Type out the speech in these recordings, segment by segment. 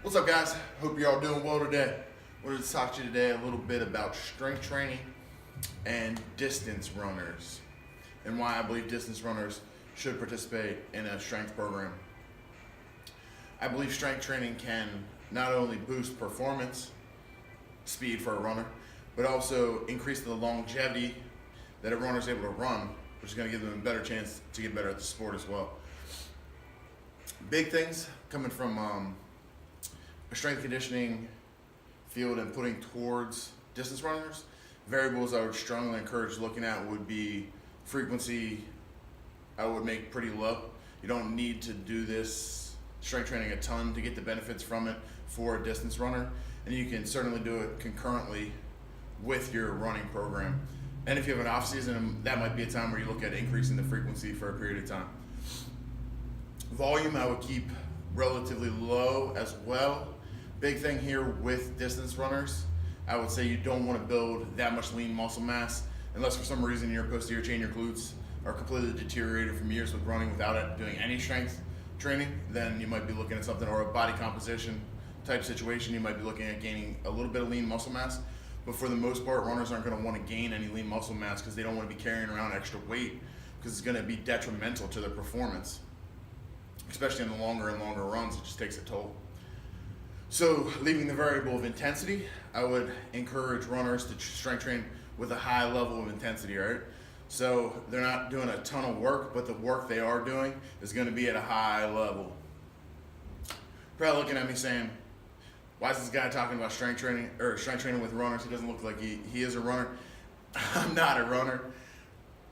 What's up, guys? Hope you're all doing well today. I wanted to talk to you today a little bit about strength training and distance runners and why I believe distance runners should participate in a strength program. I believe strength training can not only boost performance, speed for a runner, but also increase the longevity that a runner is able to run, which is going to give them a better chance to get better at the sport as well. Big things coming from a strength conditioning field and putting towards distance runners. Variables I would strongly encourage looking at would be frequency. I would make pretty low. You don't need to do this strength training a ton to get the benefits from it for a distance runner, and you can certainly do it concurrently with your running program. And if you have an off season, that might be a time where you look at increasing the frequency for a period of time. Volume I would keep relatively low as well. Big thing here with distance runners, I would say you don't want to build that much lean muscle mass unless for some reason your posterior chain, your glutes are completely deteriorated from years with running without it doing any strength training. Then you might be looking at something, or a body composition type situation, you might be looking at gaining a little bit of lean muscle mass. But for the most part, runners aren't going to want to gain any lean muscle mass because they don't want to be carrying around extra weight, because it's going to be detrimental to their performance, especially in the longer and longer runs. It just takes a toll. So leaving the variable of intensity, I would encourage runners to strength train with a high level of intensity, right? So they're not doing a ton of work, but the work they are doing is going to be at a high level. Probably looking at me saying, why is this guy talking about strength training with runners? He doesn't look like he is a runner. I'm not a runner.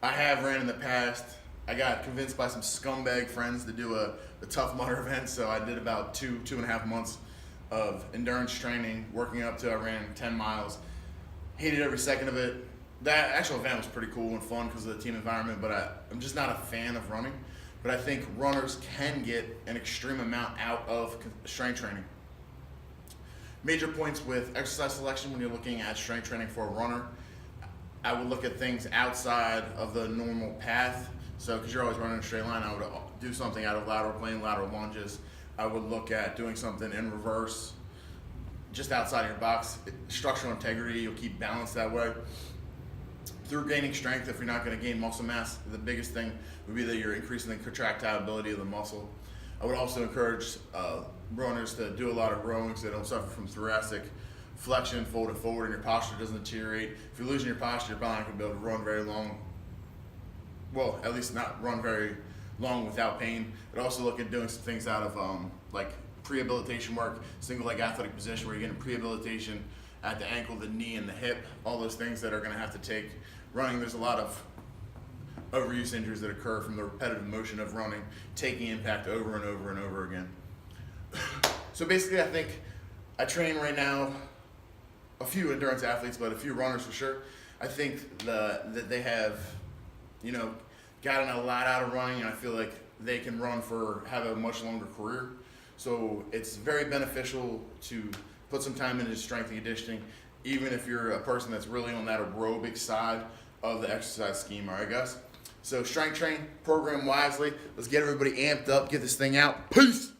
I have ran in the past. I got convinced by some scumbag friends to do a Tough Mudder event, so I did about two and a half months of endurance training, working up to I ran 10 miles. Hated every second of it. That actual event was pretty cool and fun because of the team environment, but I'm just not a fan of running. But I think runners can get an extreme amount out of strength training. Major points with exercise selection when you're looking at strength training for a runner, I would look at things outside of the normal path. So, because you're always running in a straight line, I would do something out of lateral plane, lateral lunges. I would look at doing something in reverse, just outside of your box. Structural integrity, you'll keep balance that way. Through gaining strength, if you're not going to gain muscle mass, the biggest thing would be that you're increasing the contractility of the muscle. I would also encourage runners to do a lot of rowing so they don't suffer from thoracic flexion, folded forward, and your posture doesn't deteriorate. If you're losing your posture, you're probably not going to be able to run very long. Well, at least not run very long without pain. I'd also look at doing some things out of like prehabilitation work, single leg athletic position where you're getting prehabilitation at the ankle, the knee, and the hip, all those things that are going to have to take running. There's a lot of overuse injuries that occur from the repetitive motion of running, taking impact over and over and over again. So basically, I think I train right now a few endurance athletes, but a few runners for sure. I think that they have, gotten a lot out of running, and I feel like they can have a much longer career. So it's very beneficial to put some time into strength and conditioning, even if you're a person that's really on that aerobic side of the exercise scheme, all right, guys? So strength train, program wisely. Let's get everybody amped up, get this thing out. Peace!